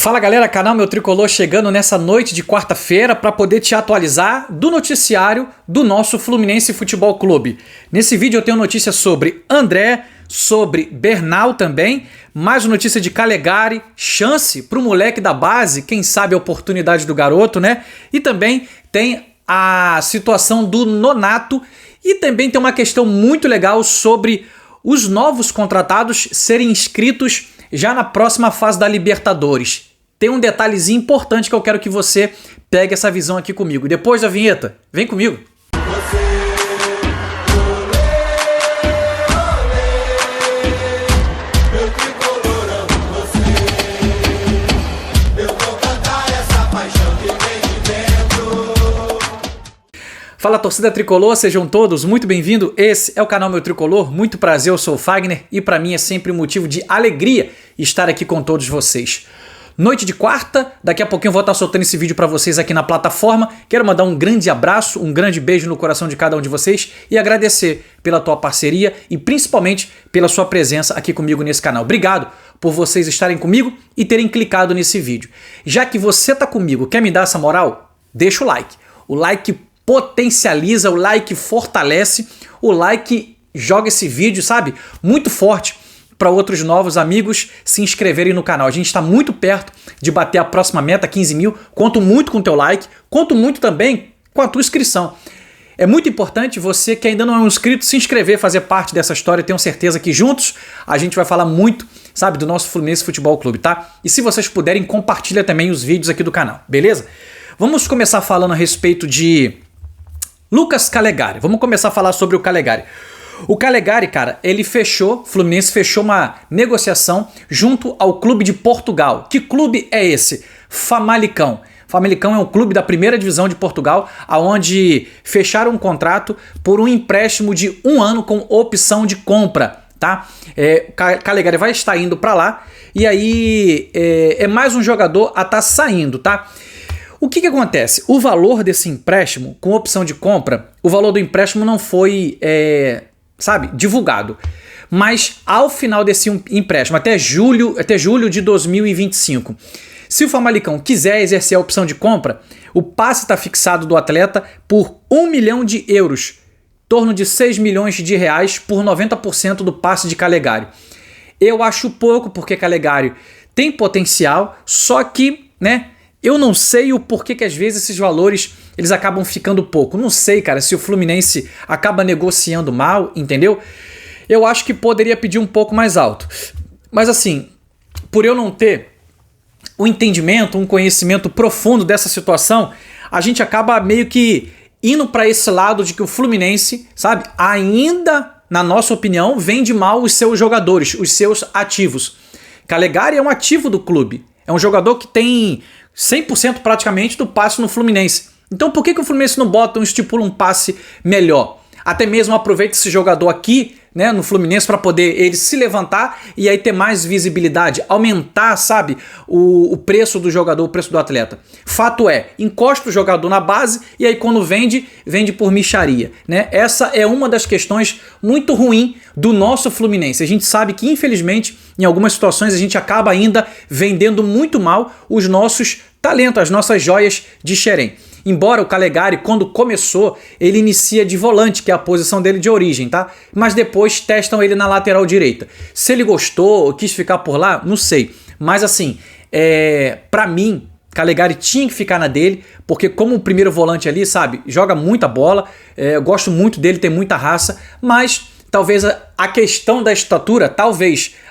Fala galera, canal Meu Tricolor chegando nessa noite de quarta-feira para poder te atualizar do noticiário do nosso Fluminense Futebol Clube. Nesse vídeo eu tenho notícias sobre André, sobre Bernal também, mais uma notícia de Calegari, chance para o moleque da base, quem sabe a oportunidade do garoto, né? E também tem a situação do Nonato e também tem uma questão muito legal sobre os novos contratados serem inscritos já na próxima fase da Libertadores. Tem um detalhezinho importante que eu quero que você pegue essa visão aqui comigo. Depois da vinheta, vem comigo. Fala torcida tricolor, sejam todos muito bem-vindos. Esse é o canal Meu Tricolor, muito prazer, eu sou o Fagner e para mim é sempre um motivo de alegria estar aqui com todos vocês. Noite de quarta, daqui a pouquinho eu vou estar soltando esse vídeo para vocês aqui na plataforma. Quero mandar um grande abraço, um grande beijo no coração de cada um de vocês e agradecer pela tua parceria e principalmente pela sua presença aqui comigo nesse canal. Obrigado por vocês estarem comigo e terem clicado nesse vídeo. Já que você tá comigo, quer me dar essa moral? Deixa o like. O like potencializa, o like fortalece, o like joga esse vídeo, sabe, muito forte para outros novos amigos se inscreverem no canal. A gente está muito perto de bater a próxima meta, 15 mil. Conto muito com o teu like, conto muito também com a tua inscrição. É muito importante você que ainda não é um inscrito se inscrever, fazer parte dessa história. Tenho certeza que juntos a gente vai falar muito, sabe, do nosso Fluminense Futebol Clube, tá? E se vocês puderem, compartilha também os vídeos aqui do canal, beleza? Vamos começar falando a respeito de Lucas Calegari. Vamos começar a falar sobre o Calegari. O Calegari, cara, o Fluminense fechou uma negociação junto ao clube de Portugal. Que clube é esse? Famalicão. Famalicão é um clube da primeira divisão de Portugal, onde fecharam um contrato por um empréstimo de 1 ano com opção de compra, tá? Calegari vai estar indo para lá e aí é mais um jogador a estar saindo, tá? O que acontece? O valor desse empréstimo com opção de compra, o valor do empréstimo não foi divulgado. Mas ao final desse empréstimo, até julho de 2025, se o Famalicão quiser exercer a opção de compra, o passe está fixado do atleta por 1 milhão de euros, em torno de 6 milhões de reais por 90% do passe de Calegari. Eu acho pouco porque Calegari tem potencial, só que, né, eu não sei o porquê que às vezes esses valores eles acabam ficando pouco. Não sei, cara, se o Fluminense acaba negociando mal, entendeu? Eu acho que poderia pedir um pouco mais alto. Mas assim, por eu não ter um entendimento, um conhecimento profundo dessa situação, a gente acaba meio que indo para esse lado de que o Fluminense, sabe, ainda, na nossa opinião, vende mal os seus jogadores, os seus ativos. Calegari é um ativo do clube. É um jogador que tem 100% praticamente do passe no Fluminense. Então por que o Fluminense não estipula um passe melhor? Até mesmo aproveita esse jogador aqui, né, no Fluminense para poder ele se levantar e aí ter mais visibilidade, aumentar, sabe, o preço do jogador, o preço do atleta. Fato é, encosta o jogador na base e aí quando vende por mixaria, né? Essa é uma das questões muito ruim do nosso Fluminense. A gente sabe que infelizmente em algumas situações a gente acaba ainda vendendo muito mal os nossos talentos, as nossas joias de Xerém. Embora o Calegari, quando começou, ele inicia de volante, que é a posição dele de origem, tá? Mas depois testam ele na lateral direita. Se ele gostou ou quis ficar por lá, não sei. Mas assim, pra mim, Calegari tinha que ficar na dele, porque como o primeiro volante ali, sabe, joga muita bola, eu gosto muito dele, tem muita raça, mas talvez a questão da estatura,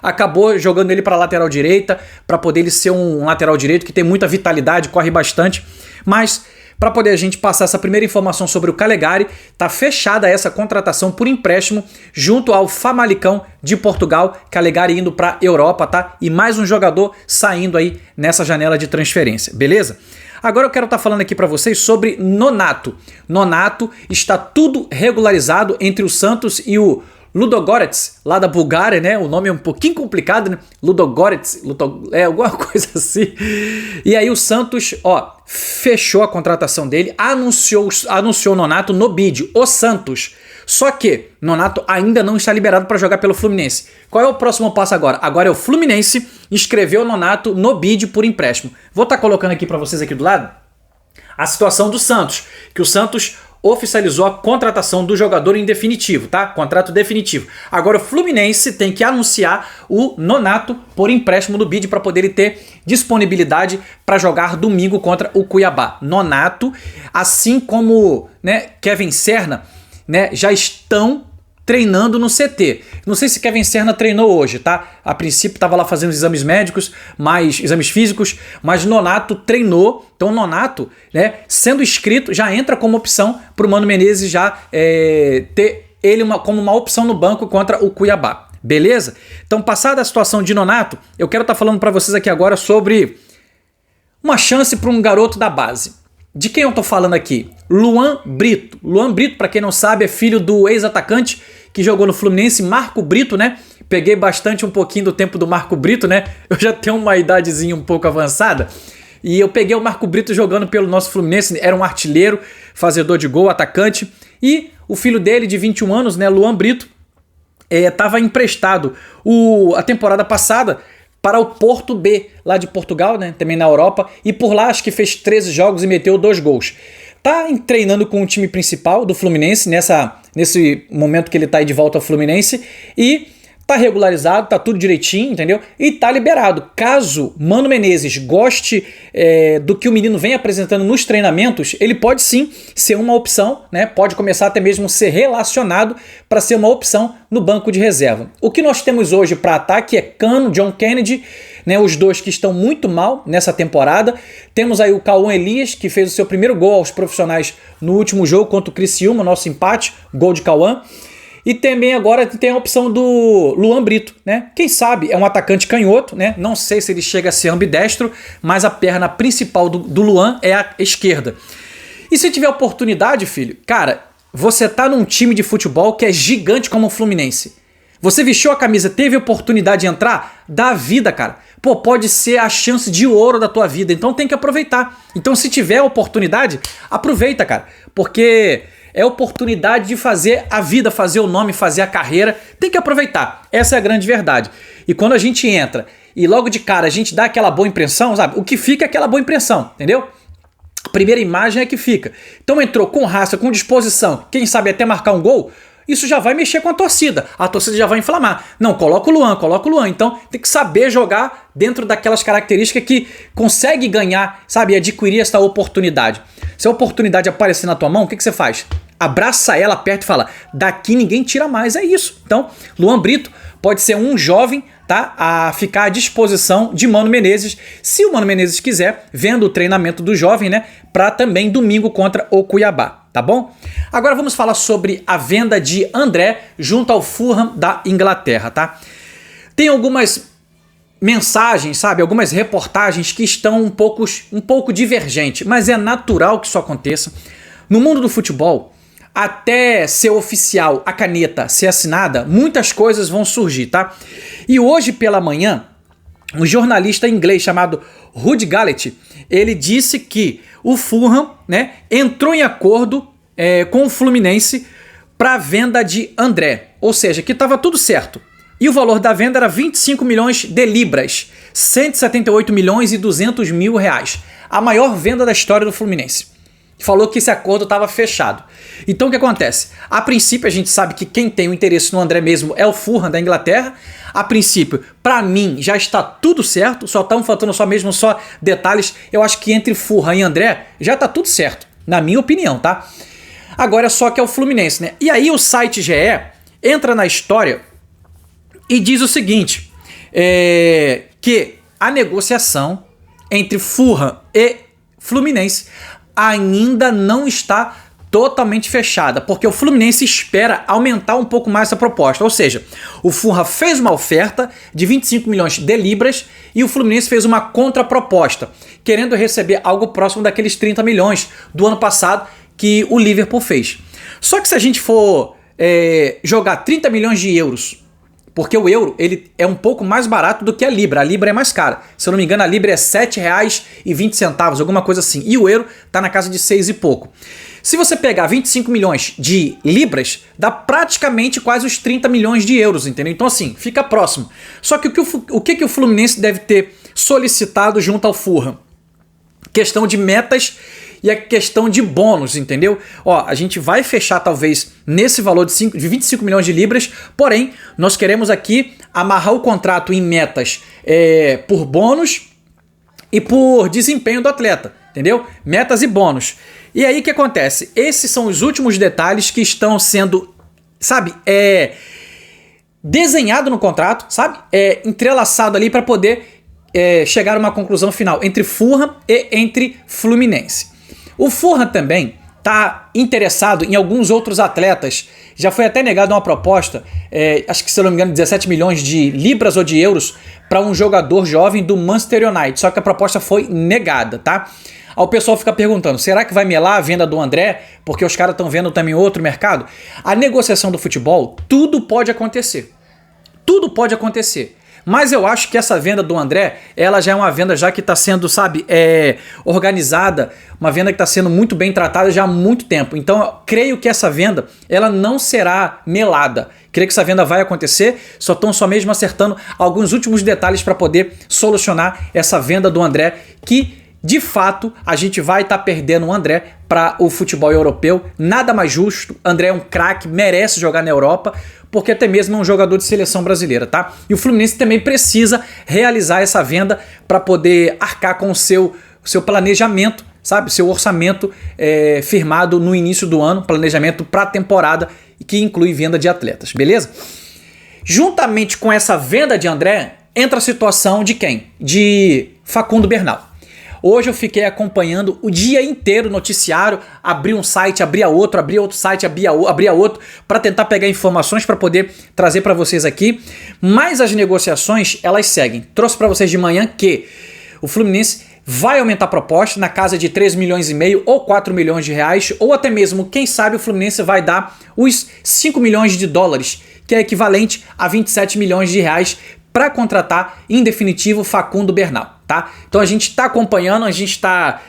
acabou jogando ele para a lateral direita, para poder ele ser um lateral direito que tem muita vitalidade, corre bastante, mas para poder a gente passar essa primeira informação sobre o Calegari, tá fechada essa contratação por empréstimo junto ao Famalicão de Portugal, Calegari indo para Europa, tá? E mais um jogador saindo aí nessa janela de transferência, beleza? Agora eu quero estar falando aqui para vocês sobre Nonato. Nonato está tudo regularizado entre o Santos e o Ludogorets, lá da Bulgária, né? O nome é um pouquinho complicado, né? Ludogorets, alguma coisa assim. E aí o Santos, fechou a contratação dele, anunciou o Nonato no bid. O Santos Só que Nonato ainda não está liberado para jogar pelo Fluminense. Qual é o próximo passo agora? Agora é o Fluminense inscrever o Nonato no bid por empréstimo. Vou estar colocando aqui para vocês aqui do lado a situação do Santos, que o Santos oficializou a contratação do jogador em definitivo, tá? Contrato definitivo. Agora o Fluminense tem que anunciar o Nonato por empréstimo no bid para poder ter disponibilidade para jogar domingo contra o Cuiabá. Nonato, assim como, né, Kevin Serna, né, já estão treinando no CT. Não sei se Kevin Serna treinou hoje, tá? A princípio estava lá fazendo exames médicos, exames físicos, mas Nonato treinou. Então Nonato, né, sendo inscrito, já entra como opção para o Mano Menezes já ter ele como uma opção no banco contra o Cuiabá. Beleza? Então, passada a situação de Nonato, eu quero estar falando para vocês aqui agora sobre uma chance para um garoto da base. De quem eu tô falando aqui? Luan Brito. Luan Brito, para quem não sabe, é filho do ex-atacante que jogou no Fluminense, Marco Brito, né? Peguei um pouquinho do tempo do Marco Brito, né? Eu já tenho uma idadezinha um pouco avançada. E eu peguei o Marco Brito jogando pelo nosso Fluminense, era um artilheiro, fazedor de gol, atacante. E o filho dele, de 21 anos, né, Luan Brito, estava emprestado a temporada passada para o Porto B, lá de Portugal, né, também na Europa, e por lá acho que fez 13 jogos e meteu 2 gols. Tá treinando com o time principal do Fluminense, nesse momento que ele tá aí de volta ao Fluminense, e tá regularizado, tá tudo direitinho, entendeu? E tá liberado. Caso Mano Menezes goste do que o menino vem apresentando nos treinamentos, ele pode sim ser uma opção, né? Pode começar até mesmo a ser relacionado para ser uma opção no banco de reserva. O que nós temos hoje para ataque é Cano, John Kennedy, né? Os dois que estão muito mal nessa temporada. Temos aí o Cauã Elias, que fez o seu primeiro gol aos profissionais no último jogo contra o Criciúma, nosso empate, gol de Cauã. E também agora tem a opção do Luan Brito, né? Quem sabe é um atacante canhoto, né? Não sei se ele chega a ser ambidestro, mas a perna principal do Luan é a esquerda. E se tiver oportunidade, filho, cara, você tá num time de futebol que é gigante como o Fluminense. Você vestiu a camisa, teve oportunidade de entrar? Dá vida, cara. Pô, pode ser a chance de ouro da tua vida, então tem que aproveitar. Então se tiver oportunidade, aproveita, cara. Porque é oportunidade de fazer a vida, fazer o nome, fazer a carreira. Tem que aproveitar. Essa é a grande verdade. E quando a gente entra e logo de cara a gente dá aquela boa impressão, sabe? O que fica é aquela boa impressão, entendeu? A primeira imagem é que fica. Então entrou com raça, com disposição, quem sabe até marcar um gol, isso já vai mexer com a torcida já vai inflamar. Não, coloca o Luan. Então tem que saber jogar dentro daquelas características que consegue ganhar, sabe? Adquirir essa oportunidade. Se a oportunidade aparecer na tua mão, o que você faz? Abraça ela, aperta e fala, daqui ninguém tira mais, é isso. Então, Luan Brito pode ser um jovem, tá, a ficar à disposição de Mano Menezes, se o Mano Menezes quiser, vendo o treinamento do jovem, né, para também domingo contra o Cuiabá, tá bom? Agora vamos falar sobre a venda de André junto ao Fulham da Inglaterra, tá? Tem algumas mensagens, sabe, algumas reportagens que estão um pouco divergentes, mas é natural que isso aconteça. No mundo do futebol, até ser oficial a caneta ser assinada, muitas coisas vão surgir, tá? E hoje pela manhã, um jornalista inglês chamado Ruud Gullit, ele disse que o Fulham, né, entrou em acordo com o Fluminense para a venda de André, ou seja, que estava tudo certo. E o valor da venda era 25 milhões de libras, 178 milhões e 200 mil reais, a maior venda da história do Fluminense. Falou que esse acordo estava fechado. Então o que acontece? A princípio a gente sabe que quem tem o interesse no André mesmo é o Fulham da Inglaterra. A princípio, para mim, já está tudo certo, só estão faltando só detalhes. Eu acho que entre Fulham e André já está tudo certo, na minha opinião, tá? Agora é só que é o Fluminense, né? E aí o site GE entra na história e diz o seguinte, que a negociação entre Fulham e Fluminense ainda não está totalmente fechada, porque o Fluminense espera aumentar um pouco mais essa proposta, ou seja, o Fulham fez uma oferta de 25 milhões de libras e o Fluminense fez uma contraproposta, querendo receber algo próximo daqueles 30 milhões do ano passado que o Liverpool fez. Só que se a gente for jogar 30 milhões de euros porque o euro ele é um pouco mais barato do que a libra é mais cara. Se eu não me engano, a libra é R$ 7,20, alguma coisa assim, e o euro tá na casa de 6 e pouco. Se você pegar 25 milhões de libras, dá praticamente quase os 30 milhões de euros, entendeu? Então assim, fica próximo. Só que o que o Fluminense deve ter solicitado junto ao Fulham? Questão de metas e a questão de bônus, entendeu? Ó, a gente vai fechar talvez nesse valor de 25 milhões de libras, porém, nós queremos aqui amarrar o contrato em metas por bônus e por desempenho do atleta, entendeu? Metas e bônus. E aí o que acontece? Esses são os últimos detalhes que estão sendo, sabe, desenhado no contrato, sabe? Entrelaçado ali para poder chegar a uma conclusão final entre Fulham e entre Fluminense. O Fulham também está interessado em alguns outros atletas. Já foi até negado uma proposta, acho que se eu não me engano 17 milhões de libras ou de euros para um jogador jovem do Manchester United. Só que a proposta foi negada, tá? Aí o pessoal fica perguntando, será que vai melar a venda do André? Porque os caras estão vendo também outro mercado? A negociação do futebol, tudo pode acontecer. Tudo pode acontecer. Mas eu acho que essa venda do André, ela já é uma venda já que está sendo, sabe, organizada, uma venda que está sendo muito bem tratada já há muito tempo. Então eu creio que essa venda, ela não será melada. Creio que essa venda vai acontecer, só estão só mesmo acertando alguns últimos detalhes para poder solucionar essa venda do André, que de fato a gente vai estar perdendo o André para o futebol europeu. Nada mais justo, André é um craque, merece jogar na Europa, porque até mesmo é um jogador de seleção brasileira, tá? E o Fluminense também precisa realizar essa venda para poder arcar com o seu planejamento, sabe? Seu orçamento firmado no início do ano, planejamento para a temporada, que inclui venda de atletas, beleza? Juntamente com essa venda de André, entra a situação de quem? De Facundo Bernal. Hoje eu fiquei acompanhando o dia inteiro o noticiário, abri um site, abria outro site, abria outro, para tentar pegar informações para poder trazer para vocês aqui. Mas as negociações, elas seguem. Trouxe para vocês de manhã que o Fluminense vai aumentar a proposta na casa de 3 milhões e meio ou 4 milhões de reais, ou até mesmo, quem sabe, o Fluminense vai dar os 5 milhões de dólares, que é equivalente a 27 milhões de reais, para contratar, em definitivo, Facundo Bernal, tá? Então a gente está acompanhando, a gente está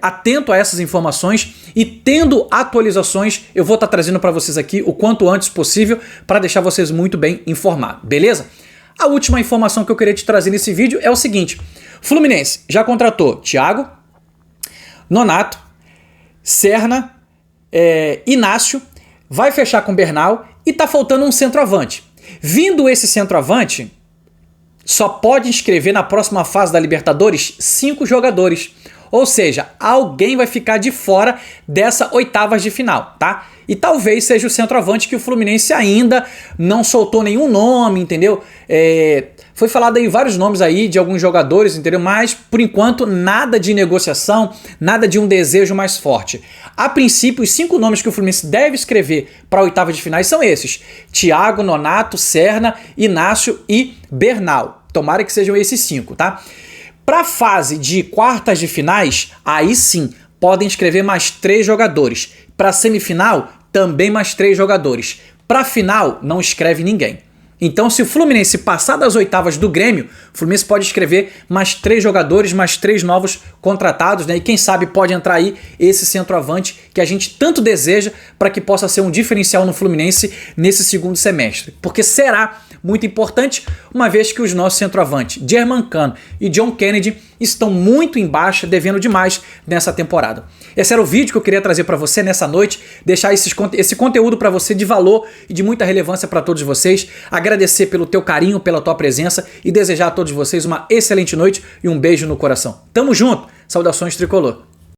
atento a essas informações e tendo atualizações, eu vou estar trazendo para vocês aqui o quanto antes possível para deixar vocês muito bem informados, beleza? A última informação que eu queria te trazer nesse vídeo é o seguinte: Fluminense já contratou Thiago, Nonato, Serna, Inácio, vai fechar com Bernal e tá faltando um centroavante. Vindo esse centroavante, só pode inscrever na próxima fase da Libertadores 5 jogadores. Ou seja, alguém vai ficar de fora dessa oitavas de final, tá? E talvez seja o centroavante que o Fluminense ainda não soltou nenhum nome, entendeu? Foi falado aí vários nomes aí de alguns jogadores, entendeu? Mas, por enquanto, nada de negociação, nada de um desejo mais forte. A princípio, os 5 nomes que o Fluminense deve escrever para a oitava de finais são esses: Thiago, Nonato, Serna, Inácio e Bernal. Tomara que sejam esses 5, tá? Para a fase de quartas de finais, aí sim, podem escrever mais 3 jogadores. Para a semifinal, também mais 3 jogadores. Para a final, não escreve ninguém. Então, se o Fluminense passar das oitavas do Grêmio, o Fluminense pode escrever mais 3 jogadores, mais 3 novos contratados, né? E quem sabe pode entrar aí esse centroavante que a gente tanto deseja para que possa ser um diferencial no Fluminense nesse segundo semestre. Porque será muito importante, uma vez que os nossos centroavantes, Germancano e John Kennedy, estão muito em baixa, devendo demais nessa temporada. Esse era o vídeo que eu queria trazer para você nessa noite, deixar esse conteúdo para você de valor e de muita relevância para todos vocês, agradecer pelo teu carinho, pela tua presença e desejar a todos vocês uma excelente noite e um beijo no coração. Tamo junto, saudações tricolor.